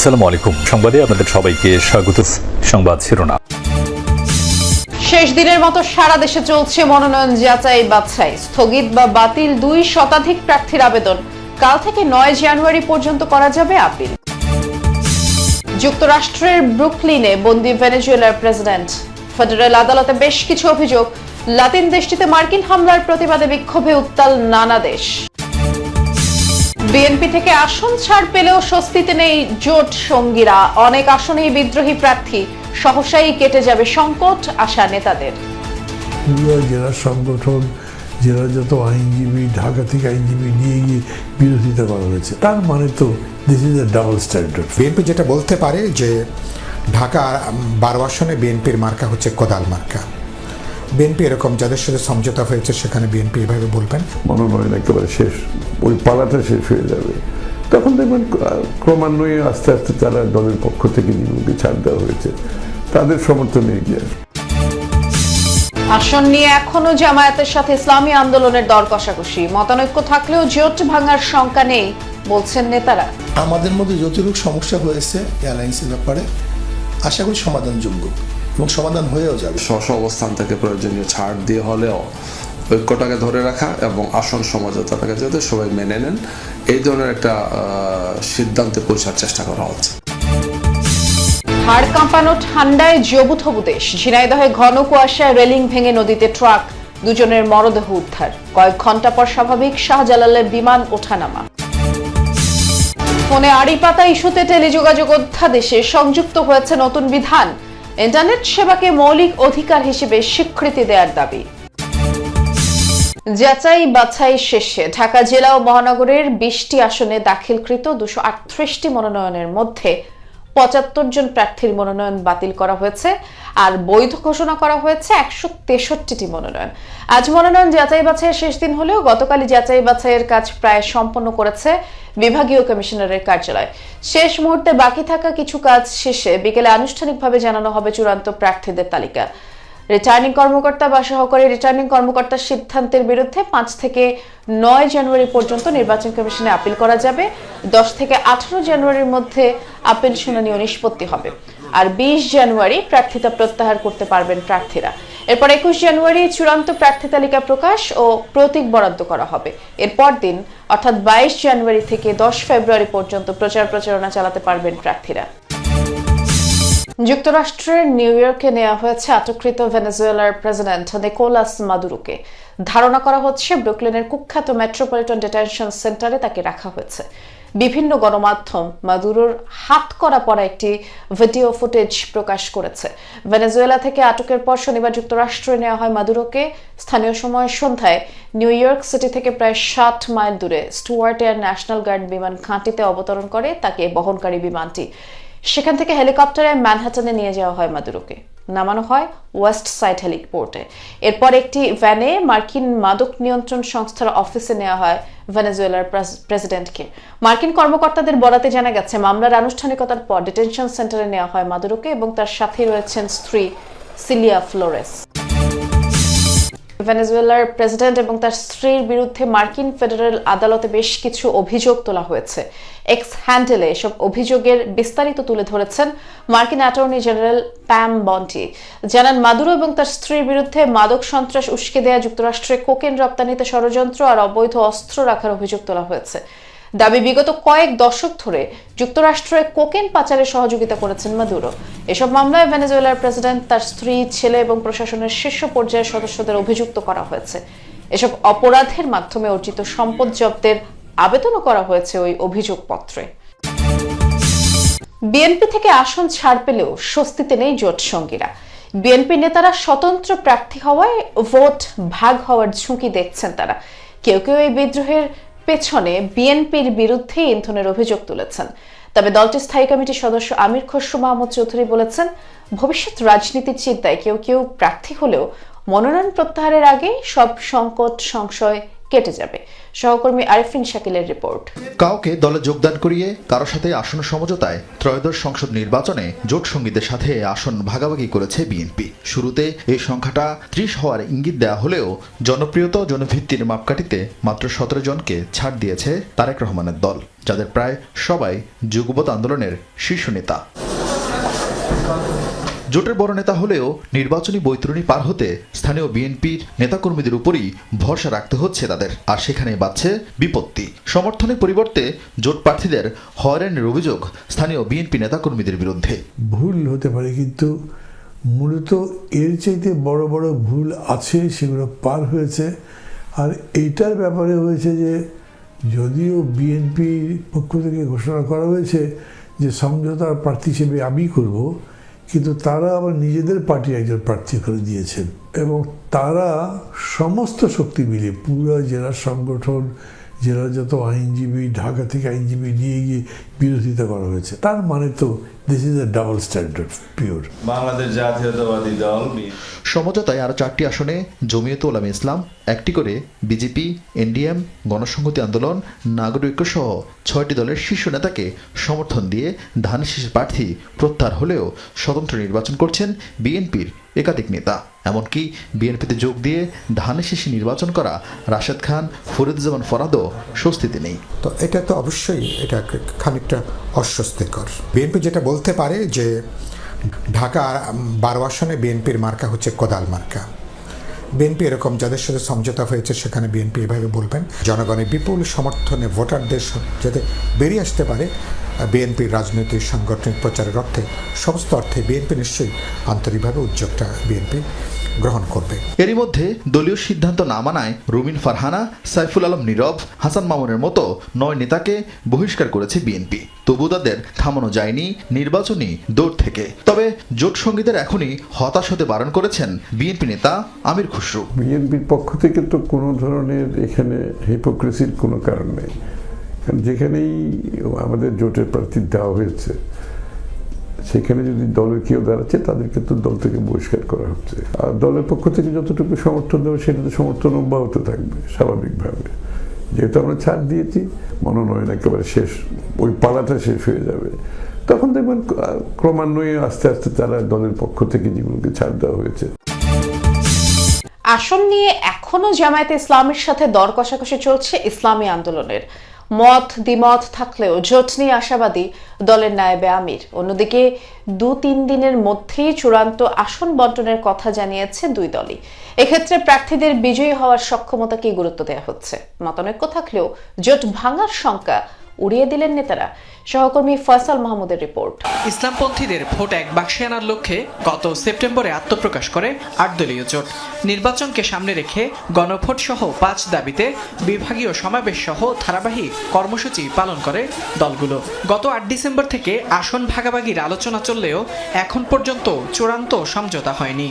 আসসালামু আলাইকুম। সংবাদে আপনাদের সবাইকে স্বাগত। সংবাদ শিরোনাম। শেষ দিনের মতো সারা দেশে চলছে মনোনয়ন যাচাই বাছাই। স্থগিত বা বাতিল 2 শতাধিক প্রার্থীর আবেদন। কাল থেকে 9 জানুয়ারি পর্যন্ত করা যাবে আপিল। যুক্তরাষ্ট্রের ব্রুকলিনে বন্দী ভেনেজুয়েলার প্রেসিডেন্ট। ফেডারেল আদালতে বেশ কিছু অভিযোগ। লাতিন দেশটিতে মার্কিন হামলার প্রতিবাদে বিক্ষোভে উত্তাল নানা দেশ। বিএনপি থেকে আসন ছাড় পেলেও স্বস্তিতে নেই জোট সঙ্গীরা। অনেক আসনেই বিদ্রোহী প্রার্থী। সহসাই কেটে যাবে সংকট, আশা নেতাদের। জেলা সংগঠন, জেলা যত আইনজীবী, ঢাকা থেকে আইনজীবী নিয়ে গিয়ে বিরোধিতা করা হয়েছে। তার মানে তো this is a double standard. BNP যেটা বলতে পারে যে ঢাকা 12 আসনে বিএনপির মার্কা হচ্ছে কোদাল মার্কা। বিএনপি এরকম যাদের সাথে সমঝোতা হয়েছে সেখানে বিএনপি এভাবে বলবেন। মনোনয়ন একেবারে শেষ, ওই পালাটা শেষ হয়ে যাবে, তখন দেখবেন ক্রমান্বয়ে আস্তে আস্তে তারা দলের পক্ষ থেকে নিয়োগে ছাড় দেওয়া হয়েছে, তাদের সমর্থনে এগিয়ে আসবে। আসন নিয়ে এখনো জামায়াতের সাথে ইসলামী আন্দোলনের দর কষাকষি। মতানৈক্য থাকলেও জোট ভাঙার শঙ্কা নেই বলছেন নেতারা। আমাদের মধ্যে যতটুকু সমস্যা হয়েছে এয়ারলাইন্সের ব্যাপারে আশা করি সমাধানযোগ্য এবং সমাধান হয়েও যাবে। স্ব অবস্থান থেকে প্রয়োজনীয় ছাড় দিয়ে হলেও ঐক্যটাকে ধরে রাখা এবং আসন সমঝোতাটাকে যাতে সবাই মেনে নেন, এই ধরনের একটা সিদ্ধান্তে পৌঁছার চেষ্টা করা হচ্ছে। হাড় কাঁপানো ঠান্ডায় জবুথবু দেশ। ঝিনাইদহে ঘন কুয়াশায় রেলিং ভেঙে নদীতে ট্রাক, 2 জনের মরদেহ উদ্ধার। কয়েক ঘন্টা পর স্বাভাবিক শাহজালালের বিমান ওঠানামা। ফোনে আড়ি পাতা ইস্যুতে টেলিযোগাযোগ অধ্যাদেশে সংযুক্ত হয়েছে নতুন বিধান। ইন্টারনেট সেবাকে মৌলিক অধিকার হিসেবে স্বীকৃতি দেওয়ার দাবি। যাচাই বাছাই শেষে ঢাকা জেলা ও মহানগরের 20টি আসনে দাখিলকৃত 238টি মনোনয়নের মধ্যে 75 জন প্রার্থীর মনোনয়ন বাতিল করা হয়েছে আর বৈধ ঘোষণা করা হয়েছে 163টি মনোনয়ন। আজ মনোনয়ন যাচাই বাছাইয়ের শেষ দিন হলেও গতকালই যাচাই বাছাইয়ের কাজ প্রায় সম্পন্ন করেছে বিভাগীয় কমিশনারের কার্যালয়। শেষ মুহূর্তে বাকি থাকা কিছু কাজ শেষে বিকেলে আনুষ্ঠানিকভাবে জানানো হবে চূড়ান্ত প্রার্থীদের তালিকা। রিটার্নিং কর্মকর্তা বা সহকারী রিটার্নিং কর্মকর্তার সিদ্ধান্তের বিরুদ্ধে 5 থেকে 9 জানুয়ারি পর্যন্ত নির্বাচন কমিশনে আপিল করা যাবে। 10 থেকে 18 জানুয়ারির মধ্যে আপিল শুনানি ও নিষ্পত্তি হবে। আর 20 জানুয়ারি প্রার্থিতা প্রত্যাহার করতে পারবেন প্রার্থীরা। এরপর 21 জানুয়ারি চূড়ান্ত প্রার্থী তালিকা প্রকাশ ও প্রতীক বরাদ্দ করা হবে। এরপর দিন অর্থাৎ 22 জানুয়ারি থেকে 10 ফেব্রুয়ারি পর্যন্ত প্রচারণা চালাতে পারবেন প্রার্থীরা। যুক্তরাষ্ট্রের নিউ ইয়র্কে নেওয়া হয়েছে আটককৃত ভেনেজুয়েলার প্রেসিডেন্ট নিকোলাস মাদুরোকে। ধারণা করা হচ্ছে ব্রুকলিনের কুখ্যাত মেট্রোপলিটন ডিটেনশন সেন্টারে তাকে রাখা হয়েছে। বিভিন্ন গণমাধ্যম মাদুরোর হাত করা পড়া একটি ভিডিও ফুটেজ প্রকাশ করেছে। ভেনেজুয়েলা থেকে আটকের পর শনিবার যুক্তরাষ্ট্রে নেওয়া হয় মাদুরোকে। স্থানীয় সময় সন্ধ্যায় নিউ ইয়র্ক সিটি থেকে প্রায় 60 মাইল দূরে স্টুয়ার্ট এয়ার ন্যাশনাল গার্ড বিমান ঘাঁটিতে অবতরণ করে তাকে বহনকারী বিমানটি। সেখান থেকে হেলিকপ্টারে ম্যানহাটনে নিয়ে যাওয়া হয় মাদুরোকে। নামানো হয় ওয়েস্ট সাইড হেলিপোর্টে। এরপর একটি ভ্যানে মার্কিন মাদক নিয়ন্ত্রণ সংস্থার অফিসে নেওয়া হয় ভেনেজুয়েলার প্রেসিডেন্টকে। মার্কিন কর্মকর্তাদের বরাতে জানা গেছে মামলার আনুষ্ঠানিকতার পর ডিটেনশন সেন্টারে নেওয়া হয় মাদুরোকে এবং তার সাথে রয়েছেন স্ত্রী সিলিয়া ফ্লোরেস। ভেনেজুয়েলার প্রেসিডেন্ট এবং তার স্ত্রীর বিরুদ্ধে মার্কিন ফেডারেল আদালতে বেশ কিছু অভিযোগ তোলা হয়েছে। এক্স হ্যান্ডেলে এসব অভিযোগের বিস্তারিত তুলে ধরেছেন মার্কিন অ্যাটর্নি জেনারেল প্যাম বন্টি। জানান মাদুরো এবং তার স্ত্রীর বিরুদ্ধে মাদক সন্ত্রাস উস্কে দেয়া, যুক্তরাষ্ট্রে কোকেন রপ্তানিতে ষড়যন্ত্র আর অবৈধ অস্ত্র রাখার অভিযোগ তোলা হয়েছে। দাবি বিগত কয়েক দশক ধরে যুক্তরাষ্ট্রে কোকেন পাচারে সহযোগিতা করেছেন মাদুরো। এসব মামলায় ভেনেজুয়েলার প্রেসিডেন্ট, তার স্ত্রী, ছেলে এবং প্রশাসনের শীর্ষ পর্যায়ের সদস্যদের অভিযুক্ত করা হয়েছে। এসব অপরাধের মাধ্যমে অর্জিত সম্পদ জব্দের আবেদনও করা হয়েছে ওই অভিযোগপত্রে। বিএনপি থেকে আসন ছাড় পেলেও স্বস্তিতে নেই জোট সঙ্গীরা। বিএনপি নেতারা স্বতন্ত্র প্রার্থী হওয়ায় ভোট ভাগ হওয়ার ঝুঁকি দেখছেন তারা। কেউ কেউ এই বিদ্রোহের পেছনে বিএনপির বিরুদ্ধে ইন্ধনের অভিযোগ তুলেছেন। তবে দলটির স্থায়ী কমিটির সদস্য আমির খসরু মাহমুদ চৌধুরী বলেছেন, ভবিষ্যৎ রাজনীতির চিন্তায় কেউ কেউ প্রার্থী হলেও মনোনয়ন প্রত্যাহারের আগে সব সংকট সংশয় কেটে যাবে। সহকর্মী আরিফিন শাকিলের রিপোর্ট। কাউকে দলে যোগদান করিয়ে কারো সাথে আসন সমঝোতায় ত্রয়োদশ সংসদ নির্বাচনে জোট সঙ্গীদের সাথে আসন ভাগাভাগি করেছে বিএনপি। শুরুতে এই সংখ্যাটা 30 হওয়ার ইঙ্গিত দেওয়া হলেও জনপ্রিয়তা জনভিত্তির মাপকাঠিতে মাত্র 17 জনকে ছাড় দিয়েছে তারেক রহমানের দল, যাদের প্রায় সবাই যুগপৎ আন্দোলনের শীর্ষ নেতা। জোটের বড় নেতা হলেও নির্বাচনী বৈতরণী পার হতে স্থানীয় বিএনপির নেতাকর্মীদের উপরই ভরসা রাখতে হচ্ছে তাদের, আর সেখানে বাড়ছে বিপত্তি। সমর্থনের পরিবর্তে জোট প্রার্থীদের হয়রানির অভিযোগ স্থানীয় বিএনপি নেতাকর্মীদের বিরুদ্ধে। ভুল হতে পারে, কিন্তু মূলত এর চাইতে বড় বড় ভুল আছে, সেগুলো পার হয়েছে। আর এইটার ব্যাপারে হয়েছে যে যদিও বিএনপির পক্ষ থেকে ঘোষণা করা হয়েছে যে সমঝোতার প্রার্থী হিসেবে আমি করব, কিন্তু তারা আবার নিজেদের পার্টির একজন প্রার্থী করে দিয়েছেন এবং তারা সমস্ত শক্তি মিলিয়ে পুরো জেলা সংগঠন, জেলার যত আইনজীবী, ঢাকা থেকে আইনজীবী নিয়ে গিয়ে বিরোধিতা করা হয়েছে। তার মানে তো this is a double standard pure. Bangladesh জাতীয়তাবাদী দল সমঝোতায় আরও 4টি আসনে জমিয়তে উলামা ইসলাম, 1টি করে বিজেপি, এনডিএম, গণসংহতি আন্দোলন, নাগরিক ঐক্য সহ 6টি দলের শীর্ষ নেতাকে সমর্থন দিয়ে ধানের শীষের প্রার্থী প্রত্যাহার হলেও স্বতন্ত্র নির্বাচন করছেন বিএনপির একাধিক নেতা। এমনকি বিএনপিতে যোগ দিয়ে ধানের শীষে নির্বাচন করা রাশেদ খান, ফরিদুজ্জামান ফরাদও স্বস্তিতে নেই। তো এটা তো অবশ্যই এটা খানিকটা অস্বস্তিকর। বিএনপি যেটা বলতে পারে যে ঢাকা 12 আসনে বিএনপির মার্কা হচ্ছে কোদাল মার্কা। বিএনপি এরকম যাদের সাথে সমঝোতা হয়েছে সেখানে বিএনপি এভাবে বলবেন। জনগণের বিপুল সমর্থনে ভোটারদের যাতে বেরিয়ে আসতে পারে বিএনপির রাজনৈতিক সাংগঠনিক প্রচারের অর্থে, সমস্ত অর্থে বিএনপি নিশ্চয়ই আন্তরিকভাবে উদ্যোগটা বিএনপি গ্রহণ করবে। এরই মধ্যে দলীয় সিদ্ধান্ত না মানায় রুমিন ফারহানা, সাইফুল আলম নীরব, হাসান মামুনের মতো 9 নেতাকে বহিষ্কার করেছে বিএনপি। তবু তাদের থামানো যায়নি নির্বাচনী দৌড় থেকে। তবে জোট সঙ্গীদের এখনই হতাশ হতে বারণ করেছেন বিএনপি নেতা আমির খুসরু। বিএনপির পক্ষ থেকে তো কোনো ধরনের এখানে হিপোক্রেসির কোনো কারণ নেই, কারণ যেখানেই আমাদের জোটের প্রার্থী দেওয়া হয়েছে সেখানে যদি দলের কেউ দাঁড়াচ্ছে তাদেরকে তো দল থেকে বহিষ্কার করা হচ্ছে। আর দলের পক্ষ থেকে যতটুকু সমর্থন দেবে সেটা তো সমর্থন অব্যাহত থাকবে স্বাভাবিকভাবে। যেহেতু আমরা ছাড় দিয়েছি, মনোনয়ন একেবারে শেষ, ওই পালাটা শেষ হয়ে যাবে, তখন দেখবেন ক্রমান্বয়ে আস্তে আস্তে তারা দলের পক্ষ থেকে যেগুলোকে ছাড় দেওয়া হয়েছে। আসন নিয়ে এখনো জামায়াতে ইসলামের সাথে দর কষাকষি চলছে ইসলামী আন্দোলনের। মত দ্বিমত থাকলেও জোট নিয়ে আশাবাদী দলের নায়েবে আমির। অন্যদিকে 2-3 দিনের মধ্যেই চূড়ান্ত আসন বন্টনের কথা জানিয়েছে দুই দলই। এক্ষেত্রে প্রার্থীদের বিজয়ী হওয়ার সক্ষমতাকে গুরুত্ব দেওয়া হচ্ছে। মতানৈক্য থাকলেও জোট ভাঙার শঙ্কা উড়িয়ে দিলেন নেতারা। সহকর্মী ফয়সাল মাহমুদের রিপোর্ট। ইসলামপন্থীদের ভোট এক বাক্সে আনার লক্ষ্যে গত সেপ্টেম্বরে আত্মপ্রকাশ করে 8 দলীয় জোট। নির্বাচনকে সামনে রেখে গণভোট সহ 5 দাবিতে বিভাগীয় সমাবেশ সহ ধারাবাহিক কর্মসূচি পালন করে দলগুলো। গত 8 ডিসেম্বর থেকে আসন ভাগাভাগির আলোচনা চললেও এখন পর্যন্ত চূড়ান্ত সমঝোতা হয়নি।